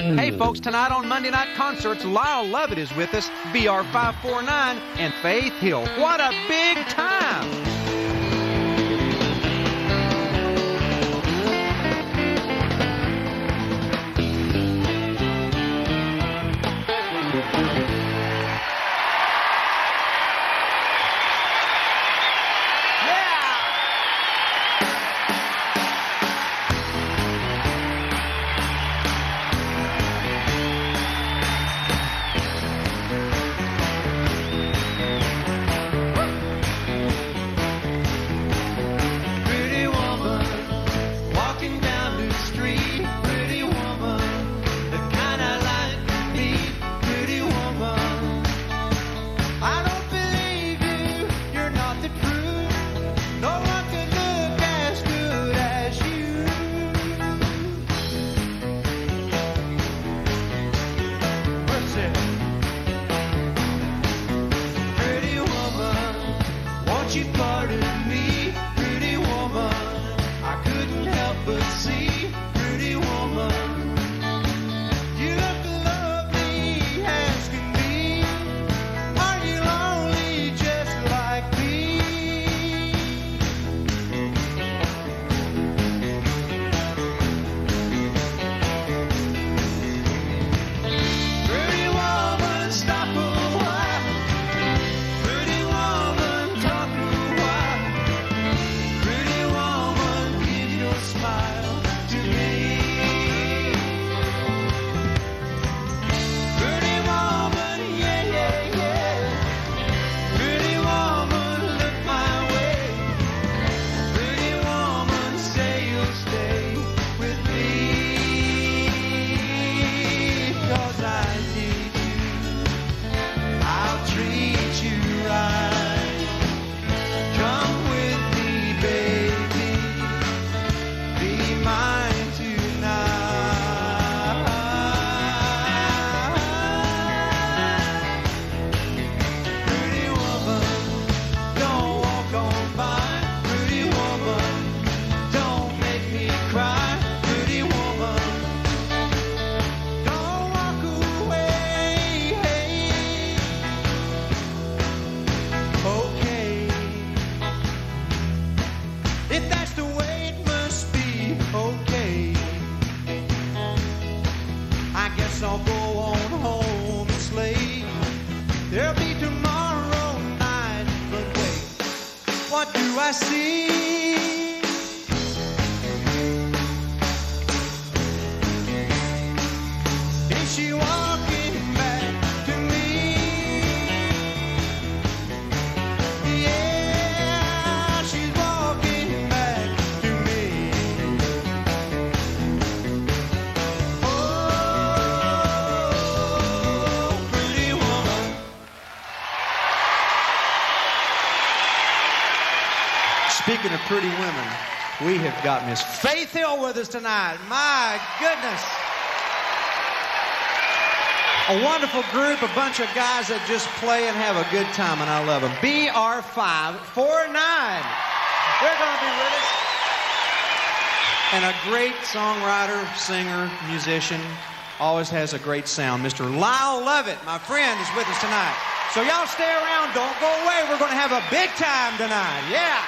Hey folks, tonight on Monday Night Concerts, Lyle Lovitt is with us, BR549, and Faith Hill. What a big time! Speaking of pretty women, we have got Miss Faith Hill with us tonight. My goodness. A wonderful group, a bunch of guys that just play and have a good time, and I love them. BR549. They're going to be with us. And a great songwriter, singer, musician, always has a great sound. Mr. Lyle Lovitt, my friend, is with us tonight. So y'all stay around. Don't go away. We're going to have a big time tonight. Yeah.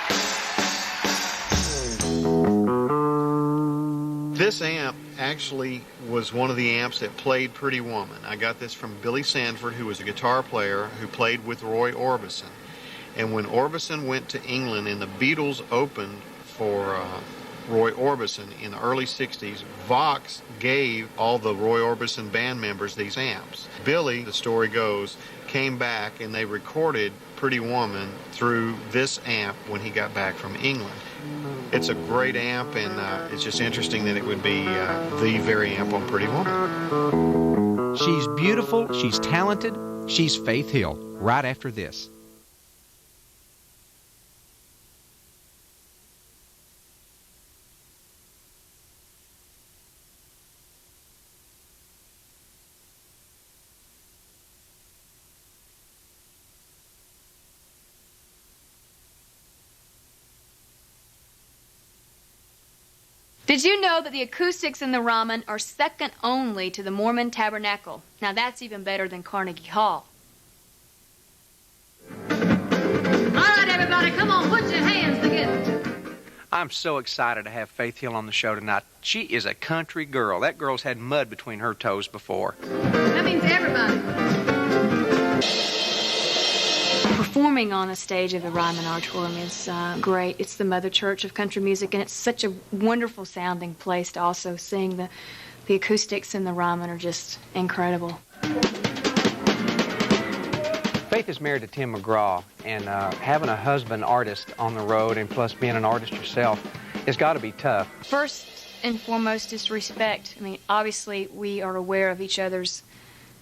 This amp actually was one of the amps that played Pretty Woman. I got this from Billy Sanford, who was a guitar player who played with Roy Orbison. And when Orbison went to England and the Beatles opened for Roy Orbison in the early 60s, Vox gave all the Roy Orbison band members these amps. Billy, the story goes, came back and they recorded Pretty Woman through this amp when he got back from England. It's a great amp, and it's just interesting that it would be the very amp on Pretty Woman. She's beautiful, she's talented, she's Faith Hill, right after this. Did you know that the acoustics in the Ramen are second only to the Mormon Tabernacle? Now that's even better than Carnegie Hall. All right, everybody, come on, put your hands together. I'm so excited to have Faith Hill on the show tonight. She is a country girl. That girl's had mud between her toes before. That means everybody. Performing on the stage of the Ryman Auditorium is great. It's the mother church of country music, and it's such a wonderful sounding place to also sing. The acoustics in the Ryman are just incredible. Faith is married to Tim McGraw, and having a husband artist on the road and plus being an artist yourself has got to be tough. First and foremost is respect. I mean, obviously we are aware of each other's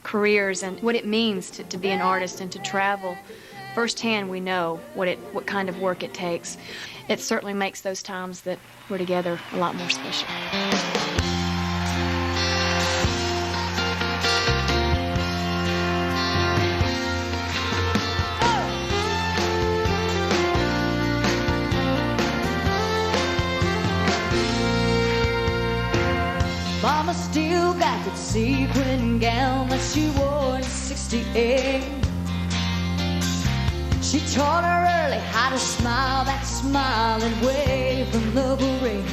careers and what it means to be an artist and to travel. Firsthand, we know what kind of work it takes. It certainly makes those times that we're together a lot more special. Mama still got that sequin gown that she wore in '68. She taught her early how to smile that smiling way from the parade.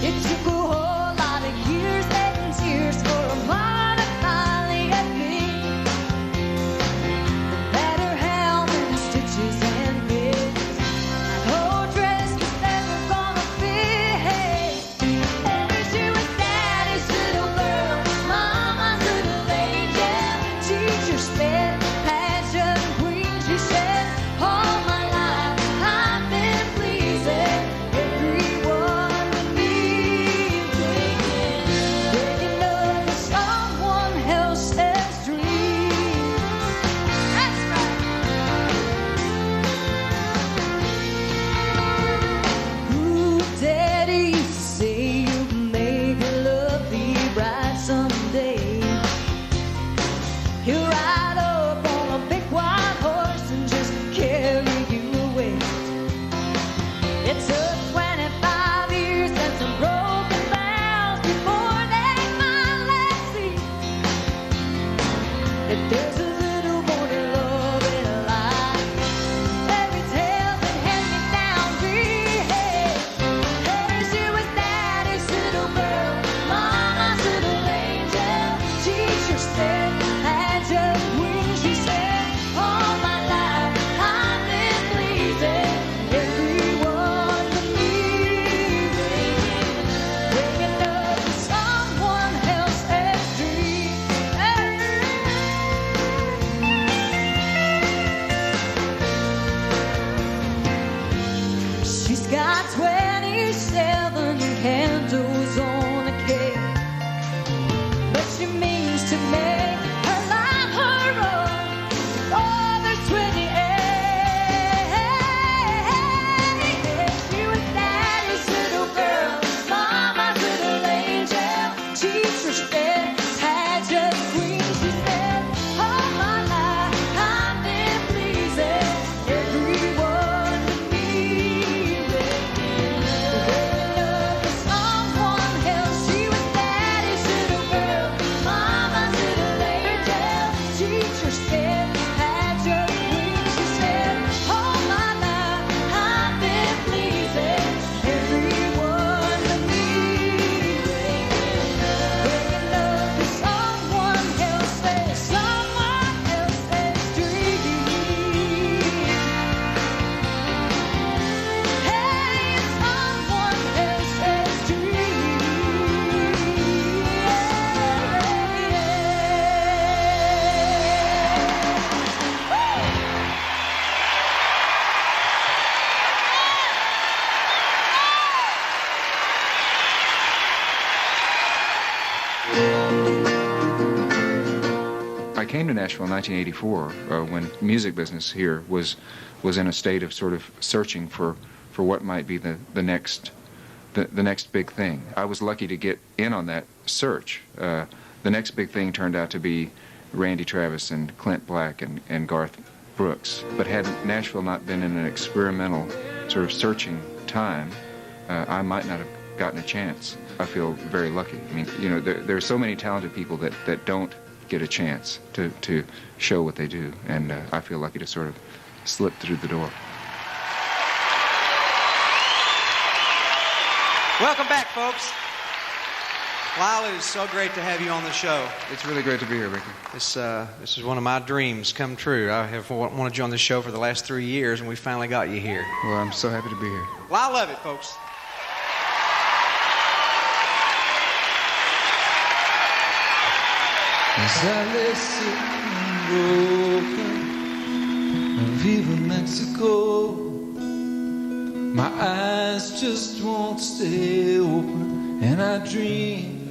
It took a whole lot of years and tears for a mom to finally admit, no matter how many stitches and bits, that whole dress was never gonna fit. And she was daddy's little girl, mama's little angel, teacher sped. She said, all my life I've been pleasing everyone with me, waking up to someone else's dream. That's right. Ooh, Daddy used to say you'll make your love be right someday. He'll ride up on a big white horse and just carry you away. It took 25 years and some broken vows before they finally see that there's a little more to love in life. Every tale that hand-me-down dream. Hey, she was daddy's little girl, mama's little angel. Teacher said, had just wings. She said, all my life I've been pleasing everyone with me, waking up to someone else's dream. She's got 27 candles on a cake, but she means to make her life her own. Oh, there's 28. She was daddy's little girl, mama's little angel. Teacher said, had just queen. She said, all my life I've been pleasing everyone with me, waking up to someone else. She was daddy's little girl, mama's little angel. Teacher said, had your queen. She said, all my life I've been pleasing everyone with me, waking up to someone else's dream. Hey, it's someone else's dream. I came to Nashville in 1984 when music business here was in a state of sort of searching for what might be the next big thing. I was lucky to get in on that search. The next big thing turned out to be Randy Travis and Clint Black and Garth Brooks. But had Nashville not been in an experimental sort of searching time, I might not have gotten a chance. I feel very lucky. I mean, you know, there are so many talented people that don't get a chance to show what they do, and I feel lucky to sort of slip through the door. Welcome back, folks. Lyle, it is so great to have you on the show. It's really great to be here, Ricky. This is one of my dreams come true. I have wanted you on the show for the last 3 years, and we finally got you here. Well, I'm so happy to be here. Lyle Lovitt, folks. As I lay sitting broken, Viva Mexico, my eyes just won't stay open, and I dream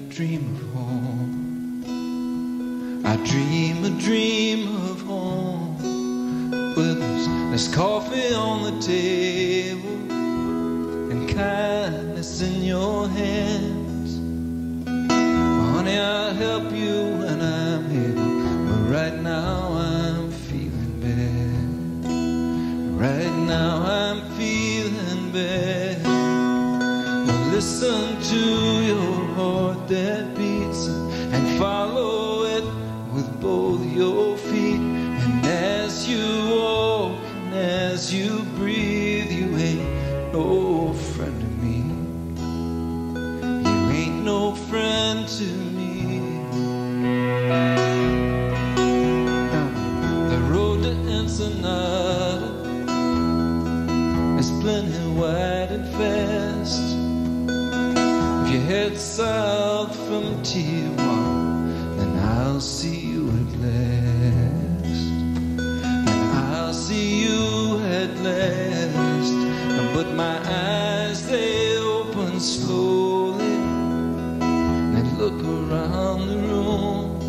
of home. I dream a dream of home, where there's coffee on the table and kindness in your hands. Honey, I'll help you when I'm able, but right now I'm feeling bad. Right now I'm feeling bad. Well, listen to your heart that beats and follow it with both your feet. And as you walk and as you breathe, you ain't no friend to me. You ain't no friend to me. Now, the road to Ensenada is plenty wide and fast. If you head south from Tijuana, then I'll see you at last. And I'll see you at last. But my eyes, they open slowly and look around the room.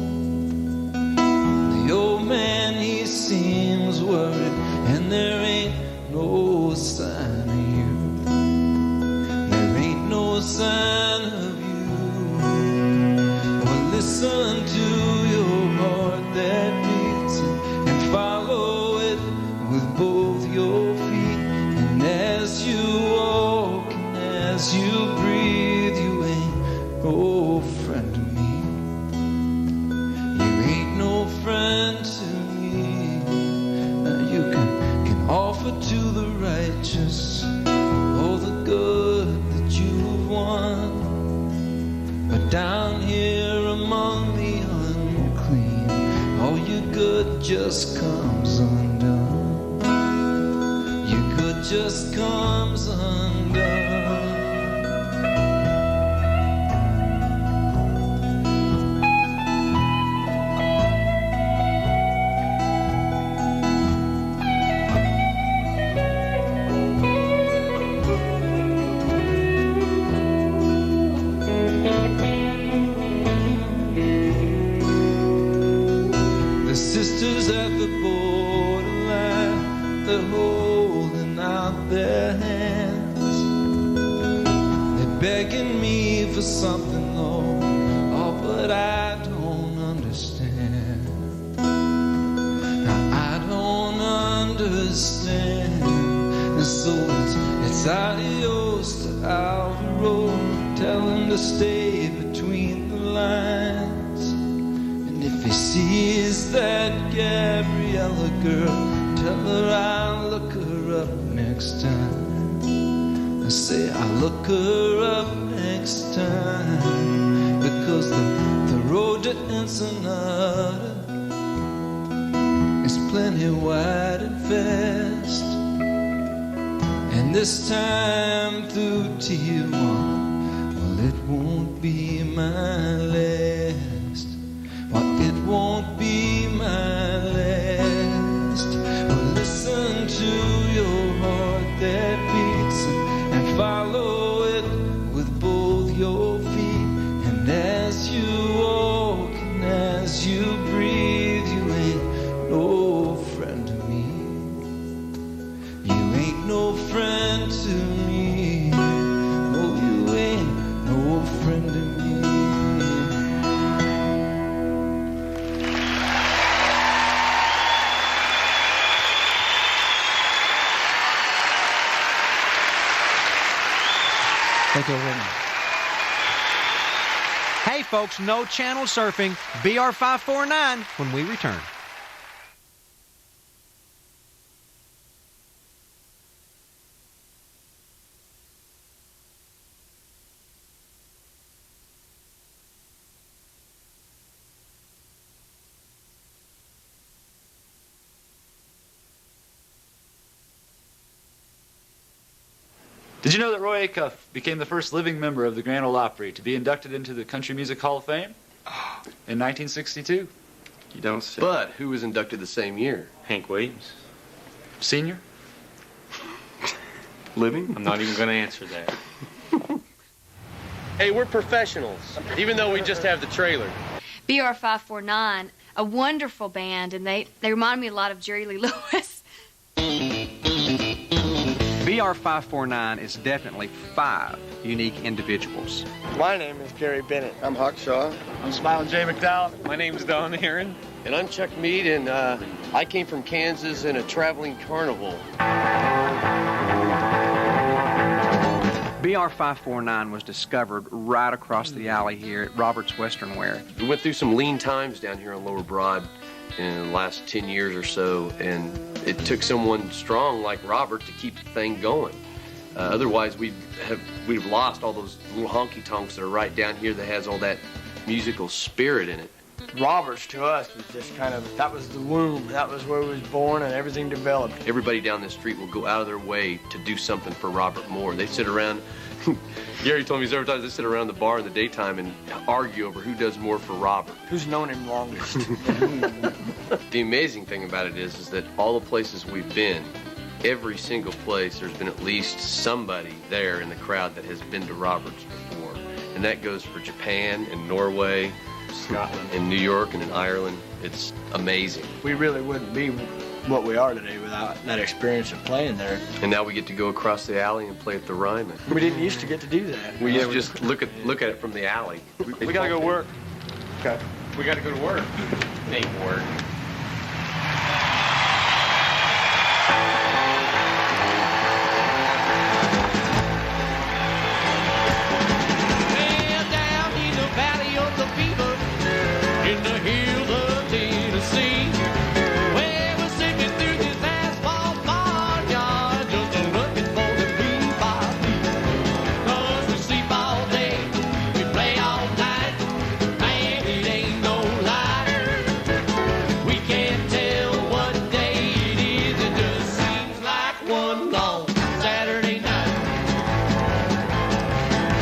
The old man, he seems worried, and there ain't no sign of you. There ain't no sign of you. Well, listen to your heart that beats and follow it with both your feet. And as you walk and as you breathe, you ain't no friend to me. You ain't no friend to me. Now you can offer to the righteous all the good that you've won, but down here among the unclean, all your good just comes undone. Your good just comes undone. The sisters at the borderline, they're holding out their hands. They're begging me for something, Lord, oh, but I don't understand. Now, I don't understand. And so it's adios to Alvaro, tell him to stay between the lines. If he sees that Gabriella girl, tell her I'll look her up next time. I say I'll look her up next time. Because the road to Ensenada is plenty wide and fast. And this time through Tijuana, well, it won't be my last. Well, it won't be my last. Well, listen to your heart that beats and follow it with both your feet. And as you walk and as you breathe, you ain't no friend to me. You ain't no friend to me. No, you ain't no friend to me. Thank you very much. Hey, folks, no channel surfing. BR549 when we return. Did you know that Roy Acuff became the first living member of the Grand Ole Opry to be inducted into the Country Music Hall of Fame in 1962? You don't say. But who was inducted the same year? Hank Williams. Senior? Living? I'm not even going to answer that. Hey, we're professionals, even though we just have the trailer. BR549, a wonderful band, and they remind me a lot of Jerry Lee Lewis. BR549 is definitely 5 unique individuals. My name is Gary Bennett. I'm Huck Shaw. I'm Smiling Jay McDowell. My name's Don Heron. And I'm Chuck Mead, and I came from Kansas in a traveling carnival. BR549 was discovered right across the alley here at Robert's Western Wear. We went through some lean times down here on Lower Broad in the last 10 years or so, and it took someone strong like Robert to keep the thing going. Otherwise, we'd have lost all those little honky-tonks that are right down here that has all that musical spirit in it. Roberts to us was just kind of, that was the womb. That was where he was born and everything developed. Everybody down this street will go out of their way to do something for Robert Moore. They sit around, Gary told me several times, they sit around the bar in the daytime and argue over who does more for Robert. Who's known him longest? The amazing thing about it is that all the places we've been, every single place, there's been at least somebody there in the crowd that has been to Roberts before. And that goes for Japan and Norway, Scotland, and New York, and in Ireland. It's amazing. We really wouldn't be what we are today without that experience of playing there. And now we get to go across the alley and play at the Ryman. We didn't used to get to do that. We used to just look at it from the alley. We gotta go work. Okay. We got to go to work. It ain't work. In the hills of Tennessee, where we're singing through this asphalt barnyard, just looking for the beat by beat. 'Cause we sleep all day, we play all night, man, it ain't no lie. We can't tell what day it is, it just seems like one long Saturday night.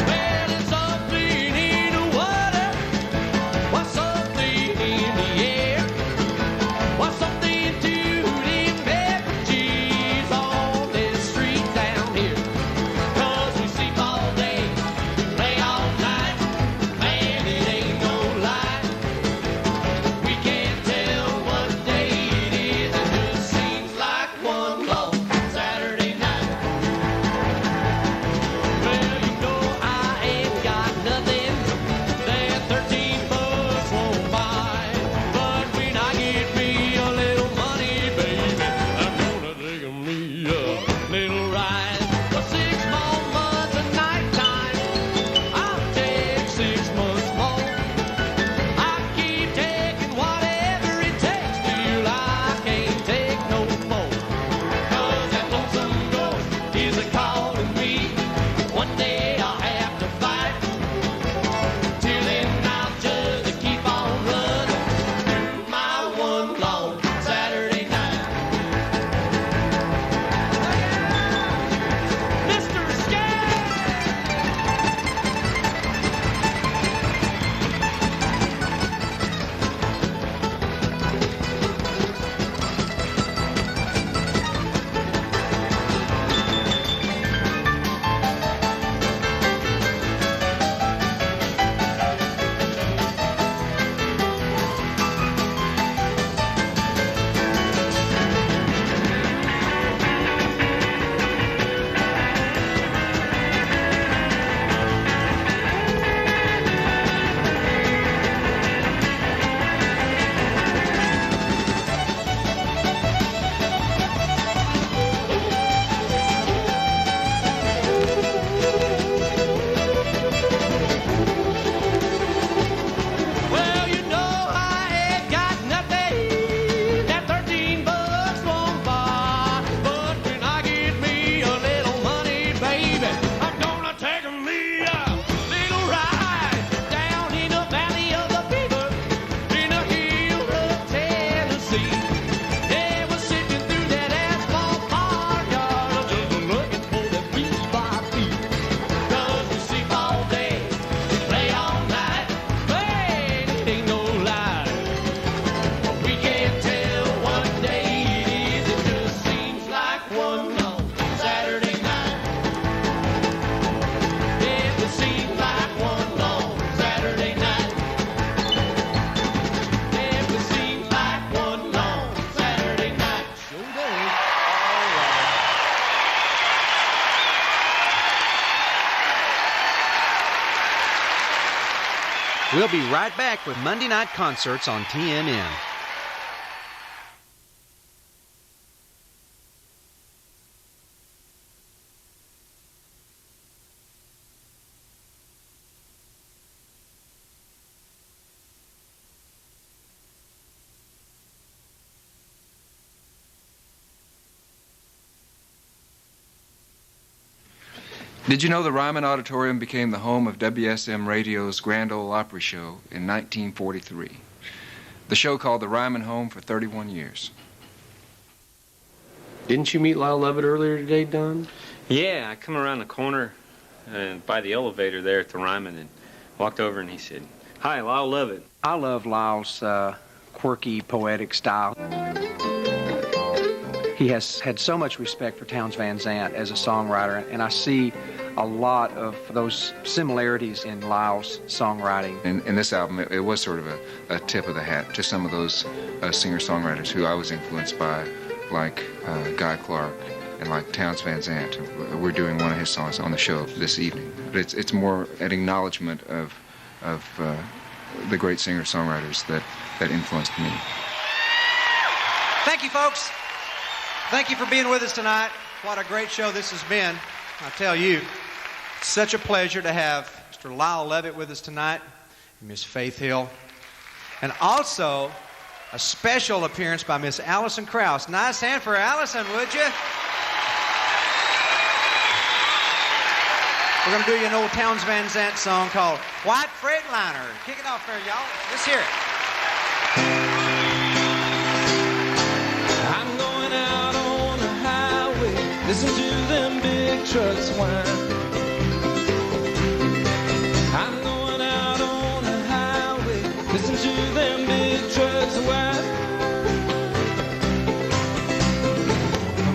Well, it's something in the water, what's something in the air? What's something to them beverages on this street down here? 'Cause we sleep all day, play all night, man, it ain't no lie. We can't tell what day it is, it just seems like one long Saturday night. Well, you know I ain't got nothing that 13 bucks won't buy. But when I get me a little money, baby, I'm gonna take me a little ride. For 6 more months of nighttime, I'll take 6 months more. I keep taking whatever it takes till I can't take no more. 'Cause that lonesome ghost is a-calling me. One day I'll have to fight. Till then I'll just keep on running through my one long Saturday night. Mr. Escape! We'll be right back with Monday Night Concerts on TNN. Did you know the Ryman Auditorium became the home of WSM Radio's Grand Ole Opry show in 1943? The show called the Ryman home for 31 years. Didn't you meet Lyle Lovitt earlier today, Don? Yeah, I come around the corner by the elevator there at the Ryman and walked over and he said, "Hi, Lyle Lovitt." I love Lyle's quirky, poetic style. He has had so much respect for Townes Van Zandt as a songwriter, and I see a lot of those similarities in Lyle's songwriting. In this album, it was sort of a tip of the hat to some of those singer-songwriters who I was influenced by, like Guy Clark and like Townes Van Zandt. We're doing one of his songs on the show this evening. But it's more an acknowledgement of the great singer-songwriters that influenced me. Thank you, folks. Thank you for being with us tonight. What a great show this has been. I tell you, it's such a pleasure to have Mr. Lyle Lovitt with us tonight, and Miss Faith Hill, and also a special appearance by Miss Allison Krauss. Nice hand for Allison, would you? We're going to do you an old Townes Van Zandt song called White Freightliner. Kick it off there, y'all. Let's hear it. I'm going out on the highway, listen to them big trucks whine. I'm going out on the highway, listen to them big trucks whine.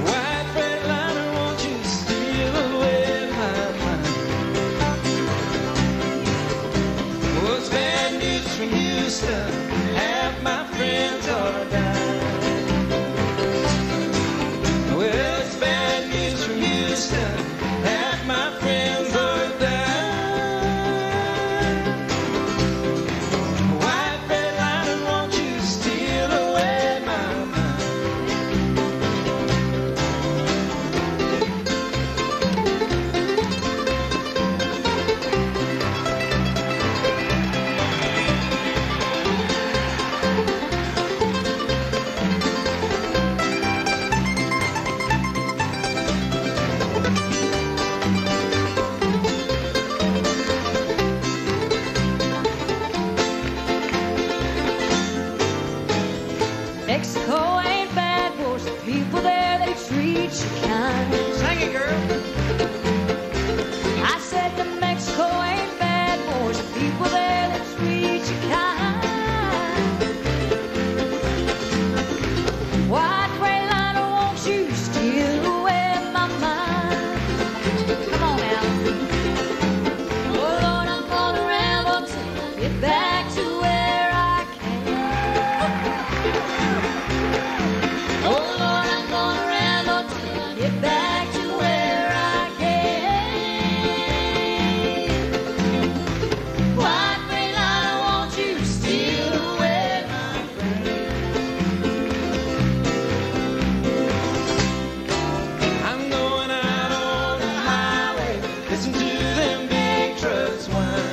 White Freightliner, won't you steal away my mind? Well, it's bad news from Houston, half my friends are dying. Well, it's bad news from Houston, half my friends are dying. White Freightliner, won't you steal away my mind? Mexico ain't bad, boys. The people there, they treat you kind. Sing it, girl. I said that Mexico ain't bad, boys. The people there, they treat you kind. White Freightliner, won't you steal away my mind? Come on now. Oh Lord, I'm gonna ramble till I get back to where I came. Oh Lord, I'm gonna ramble till I get back to where I came. White Freightliner, won't you steal away my friend? I'm going out on the highway, listen to them big trucks whine.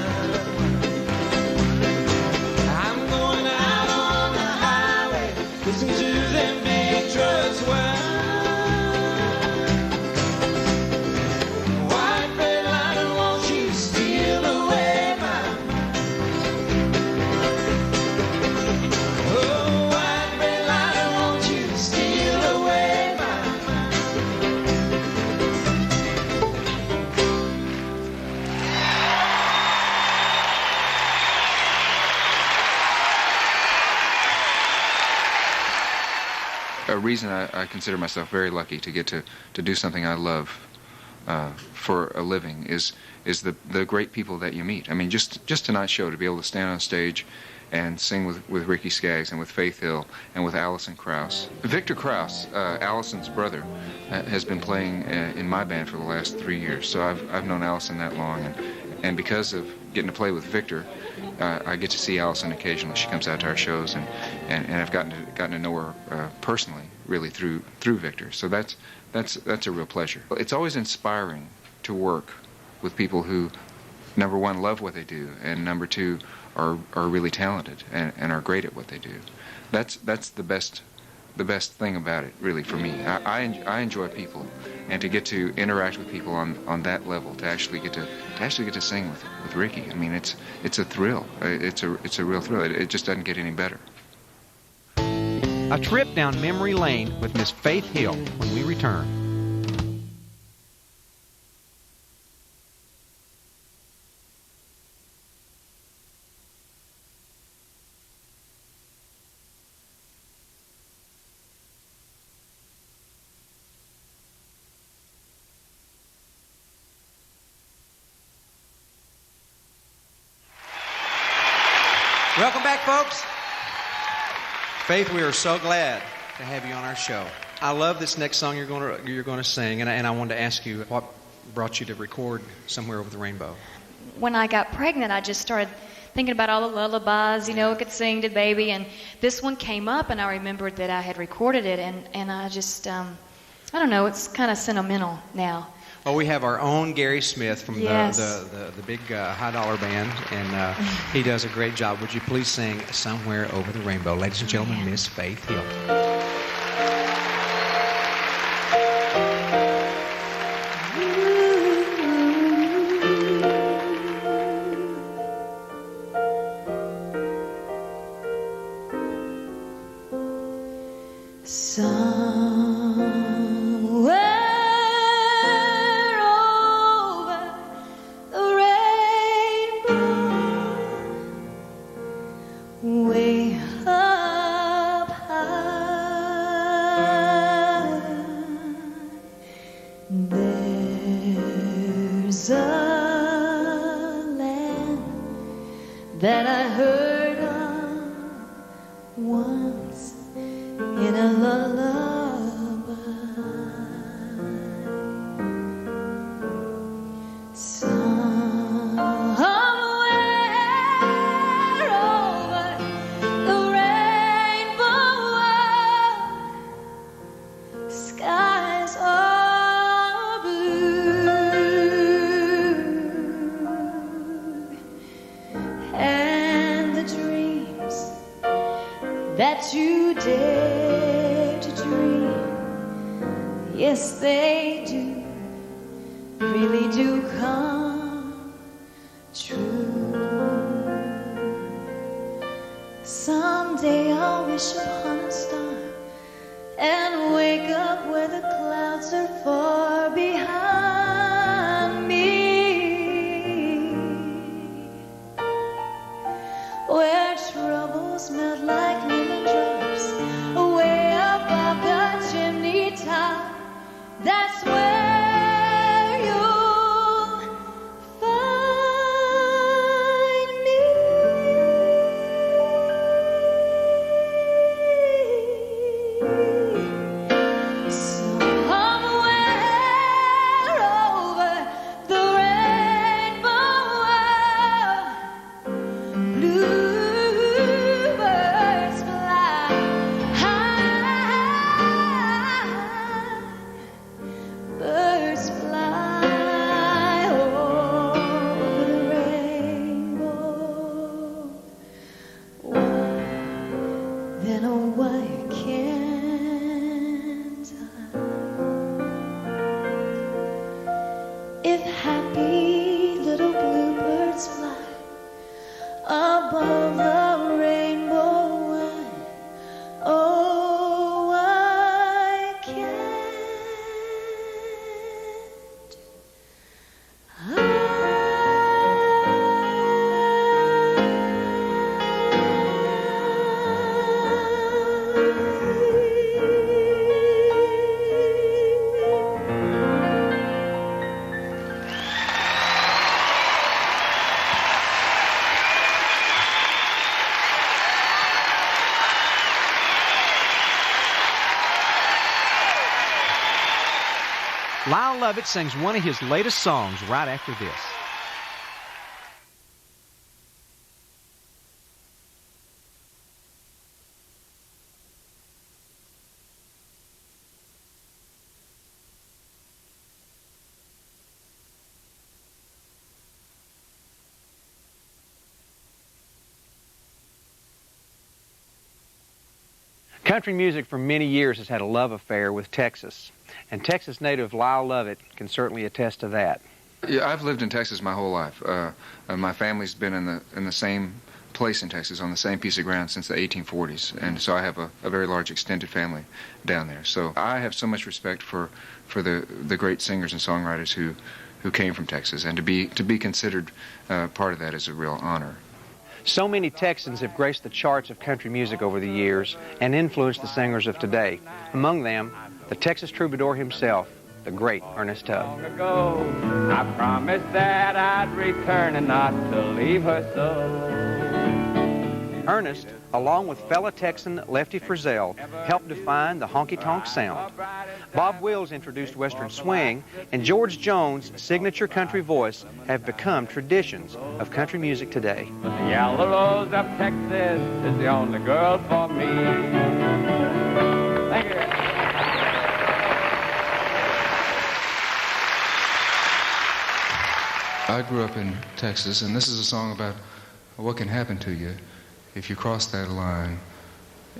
I'm going out on the highway, listen to them big trucks whine. White Freightliner, won't you steal away my mind? Oh, White Freightliner, won't you steal away my mind? A reason I consider myself very lucky to get to do something I love for a living is the great people that you meet. I mean, just tonight's show, to be able to stand on stage and sing with Ricky Skaggs and with Faith Hill and with Allison Krauss. Victor Krauss, Allison's brother, has been playing in my band for the last 3 years, so I've known Allison that long, And because of getting to play with Victor, I get to see Allison occasionally. She comes out to our shows, and I've gotten to know her personally, really through Victor. So that's a real pleasure. It's always inspiring to work with people who, number one, love what they do, and number two, are really talented and are great at what they do. That's the best thing about it, really, for me. I enjoy people, and to get to interact with people on that level, to actually get to sing with Ricky. I mean, it's a thrill. It's a real thrill. It just doesn't get any better. A trip down memory lane with Miss Faith Hill when we return. Welcome back, folks. Faith, we are so glad to have you on our show. I love this next song you're going to sing, and I wanted to ask you what brought you to record Somewhere Over the Rainbow. When I got pregnant, I just started thinking about all the lullabies, I could sing to the baby, and this one came up, and I remembered that I had recorded it, and I just, I don't know, it's kind of sentimental now. Well, we have our own Gary Smith from Yes. the big high dollar band, and he does a great job. Would you please sing Somewhere Over the Rainbow? Ladies and gentlemen, Miss Faith Hill. Way up high, there's a land that I heard of once in a lullaby. That you dare to dream, yes they do, really do come true. Someday I'll wish upon a star and wake up where the clouds are far behind me, where troubles melt like lemon drops away above the chimney top. That's where you'll find me. Somewhere over the rainbow, bluebirds fly high. Birds fly over the rainbow. Why, then oh why can't I? If happy little bluebirds fly above the rainbow, why, oh why can't Lyle Lovitt sings one of his latest songs right after this. Country music for many years has had a love affair with Texas, and Texas native Lyle Lovitt can certainly attest to that. Yeah, I've lived in Texas my whole life. My family's been in the same place in Texas, on the same piece of ground since the 1840s, and so I have a very large extended family down there. So I have so much respect for the great singers and songwriters who came from Texas, and to be considered part of that is a real honor. So many Texans have graced the charts of country music over the years and influenced the singers of today. Among them, the Texas troubadour himself, the great Ernest Tubb. Long ago, I promised that I'd return and not to leave her so. Ernest, along with fellow Texan Lefty Frizzell, helped define the honky-tonk sound. Bob Wills introduced Western swing, and George Jones' signature country voice have become traditions of country music today. The yellow rose of Texas is the only girl for me. Thank you. I grew up in Texas, and this is a song about what can happen to you if you cross that line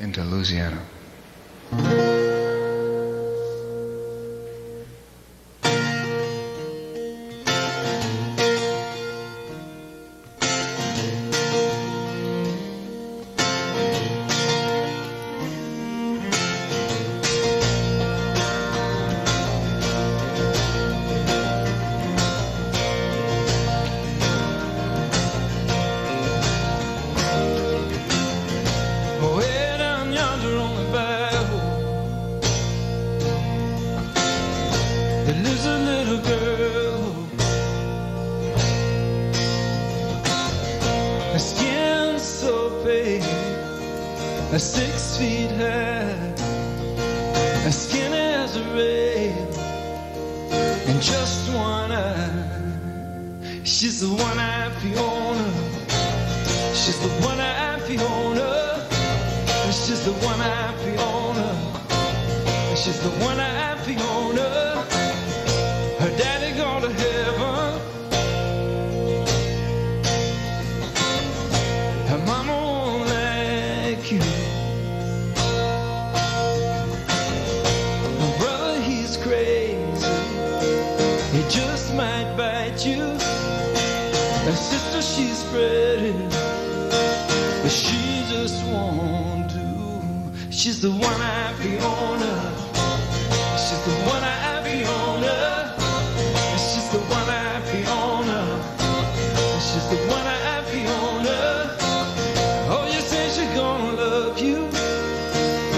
into Louisiana. Her skin so pale, 6 feet high, her skin as a rail, and just one eye. She's the one-eyed Fiona. She's the one-eyed Fiona. She's the one-eyed Fiona. She's the one-eyed Fiona. Her daddy gone to heaven. Her mama won't like you. Her brother, he's crazy. He just might bite you. Her sister, she's pretty, but she just won't do. She's the one-eyed Fiona. She's the one-eyed Fiona. She's the one-eyed Fiona. She's the one-eyed Fiona. Oh, you say she's gonna love you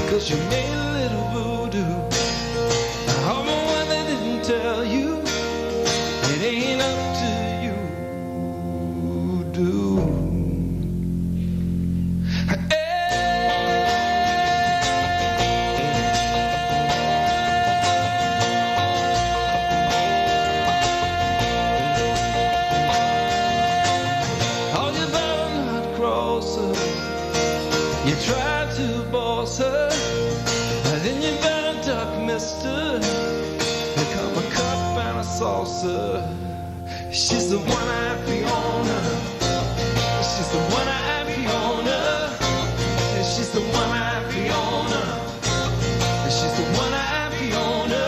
because you made a little voodoo. Oh, but what they didn't tell you, it ain't up to you. Do. You try to boss her, then you better duck, mister. Become a cup and a saucer. She's the one-eyed Fiona. She's the one-eyed Fiona. She's the one-eyed Fiona. She's the one-eyed Fiona.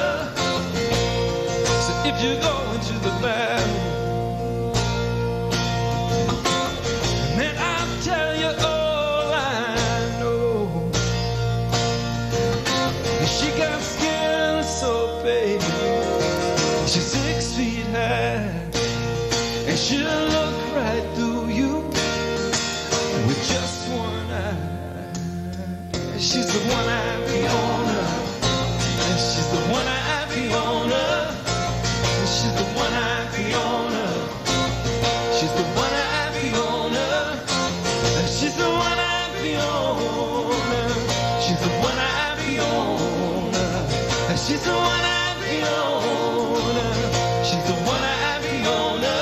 So if you go into the battle, then I'll tell you all I know. She got skin so pale, she's 6 feet high, and she'll look right through you with just one eye. She's the one-eyed Fiona. She's the one-eyed Fiona. She's the one-eyed Fiona. She's the one-eyed Fiona. She's the one-eyed Fiona. She's the one-eyed Fiona. She's the one-eyed Fiona. She's the one-eyed Fiona.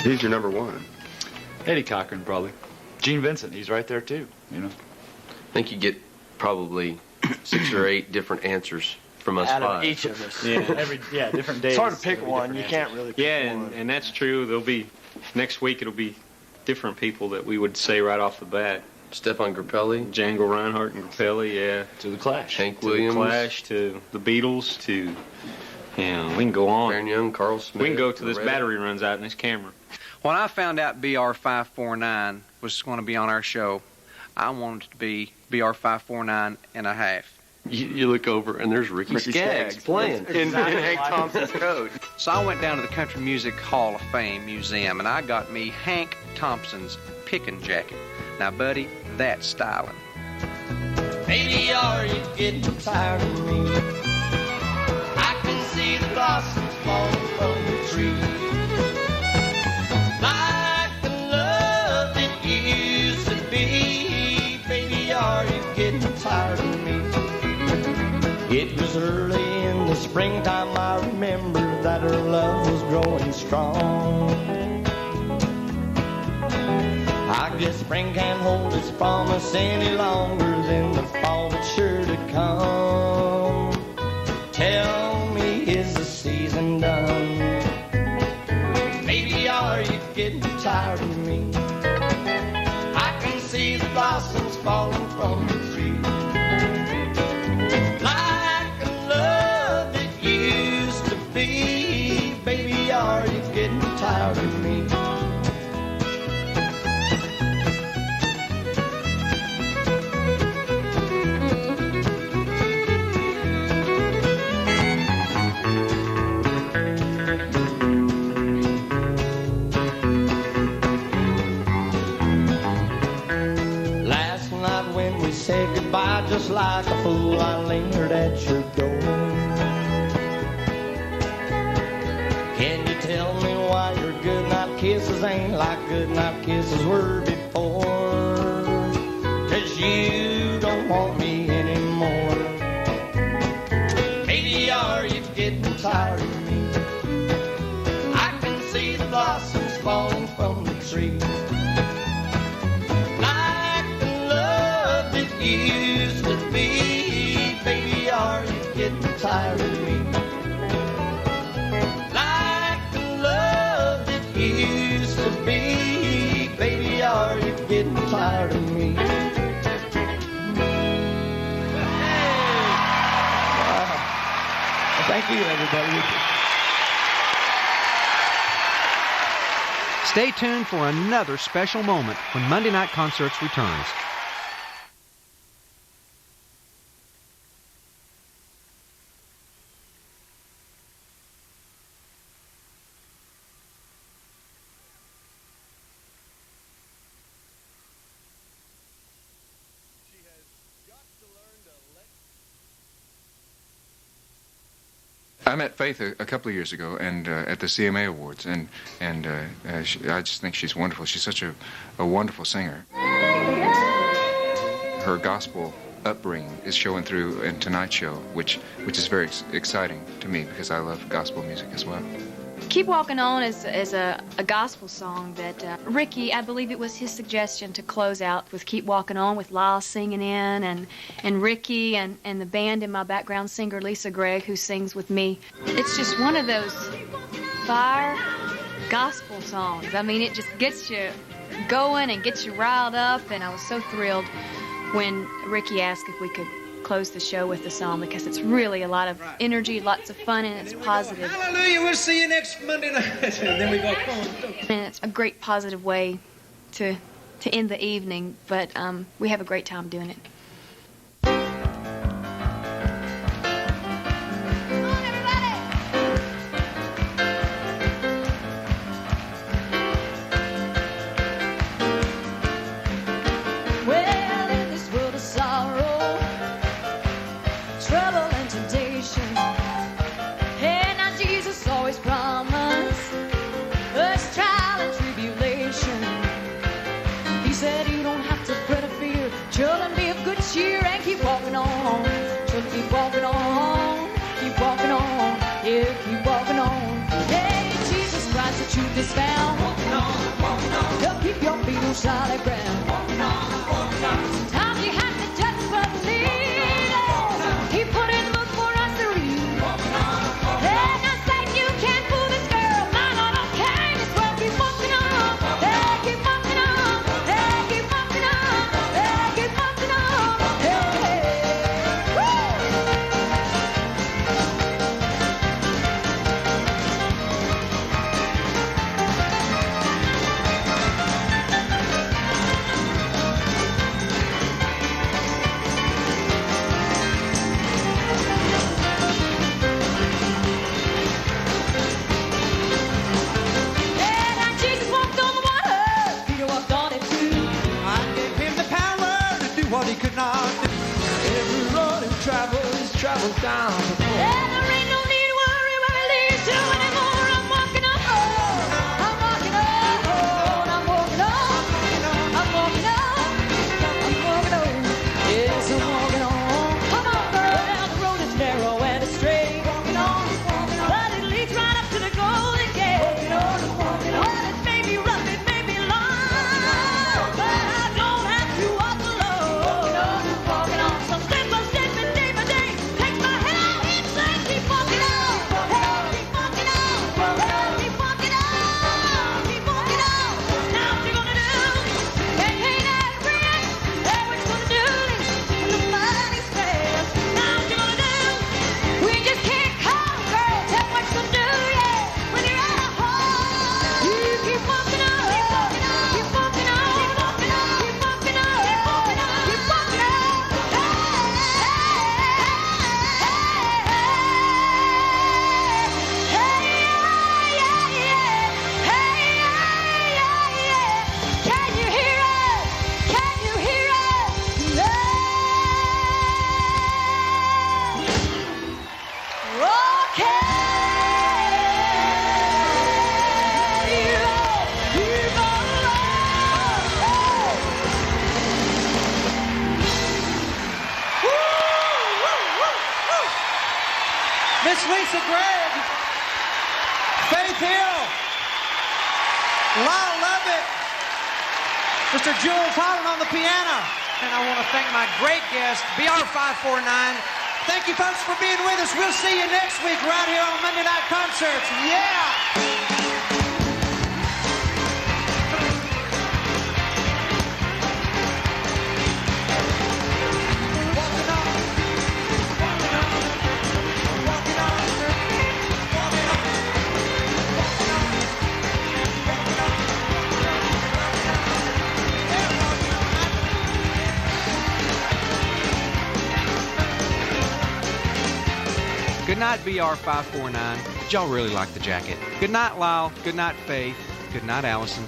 Who's your number one? Eddie Cochran, probably. Gene Vincent, he's right there too, you know. I think you get probably 6 or 8 different answers from us Out of 5. each of us. Yeah. Different days. It's hard to pick Every one. different You answer. can't really pick Yeah, one. and that's true. There'll be, next week it'll be different people that we would say right off the bat. Stefan Grappelli, Django Reinhardt and Grappelli, yeah. To the Clash. Hank To Williams, the Clash, to the Beatles, to, yeah, we can go on. Baron Young, Carl Smith. We can go to this Loretta. battery runs out in this camera. When I found out BR549 was going to be on our show, I wanted it to be BR549 and a half. You look over and there's Ricky Skaggs playing in Hank Thompson's coat. So I went down to the Country Music Hall of Fame Museum, and I got me Hank Thompson's pickin' jacket. Now, buddy, that's styling. Baby, are you getting tired of me? I can see the blossoms falling from the tree. Like the love that used to be. Baby, are you getting tired of me? It was early in the springtime, I remember that her love was growing strong. I guess spring can't hold its promise any longer than the fall that's sure to come. Tell me, is the season done? Baby, are you getting tired of me? I can see the blossoms falling from the tree. Like a love that used to be. Baby, are you getting tired of me? Last night when we said goodbye, just like a fool, I lingered at your door. Can you tell me why your goodnight kisses ain't like goodnight kisses were before? 'Cause you don't want me anymore. Baby, are you getting tired of me? I can see the blossoms falling from the tree. Like the love that used to be. Baby, are you getting tired of me? Like the love that used to be. Baby, are you getting tired of me? Thank you, everybody. Stay tuned for another special moment when Monday Night Concerts returns. I met Faith a couple of years ago, and at the CMA Awards, and I just think she's wonderful. She's such a wonderful singer. Her gospel upbringing is showing through in tonight's show, which is very exciting to me because I love gospel music as well. Keep Walking On is a gospel song that Ricky, I believe it was his suggestion to close out with Keep Walking On with Lyle singing in and Ricky and the band and my background singer Lisa Gregg who sings with me. It's just one of those fire gospel songs. I mean, it just gets you going and gets you riled up, and I was so thrilled when Ricky asked if we could close the show with the song because it's really a lot of energy, lots of fun, and it's positive. Hallelujah, we'll see you next Monday night. And then we go, come on. And it's a great positive way to end the evening, but we have a great time doing it. Well, in this world of sorrow, trouble and temptation, and now Jesus always promised us trial and tribulation. He said you don't have to fret or fear, children, be of good Charlie Brown. Sometimes you have to just believe it. He put in the book for us to read. And I say you can't fool this girl. My Lord, okay, this world keep walking on. Hey, keep walking on. Hey, keep walking on. Hey, keep walking on. Hey, He could not do. Every road he traveled, he's traveled down before. and there ain't no need to worry where it leads to anymore. I'm walking on. I'm walking on. I'm walking on. I'm walking on. I'm walking on. Yes, I'm walking on. Come on, girl. The road is narrow and it's straight. Walking on. But it leads right up to the Golden Gate. Walking on. Walking on. Well, it may be rough, it may be long, but I don't have to walk alone. Walking on. So step by step and day by day, take my hand and say, keep walking on. Hey, keep walking on. Hey, keep walking on. Keep walking on. Now what you gonna do? Ain't that friend? Hey, what you gonna do when the money's spent? Now what you gonna do? We just can't call, girl. Tell what you gonna do, yeah. When you're at a home, you keep walking on. Keep walking on. Keep walking on. Keep walking on. Keep walking on. Keep walking on. Keep walking on. Can you hear us? Can you hear us? Miss Lisa Gregg, Faith Hill, Lyle Lovitt, Mr. Jules Holland on the piano. And I want to thank my great guest, BR549. Thank you, folks, for being with us. We'll see you next week right here on Monday Night Concerts. Yeah! Good night, BR549. Did y'all really like the jacket? Good night, Lyle. Good night, Faith. Good night, Allison.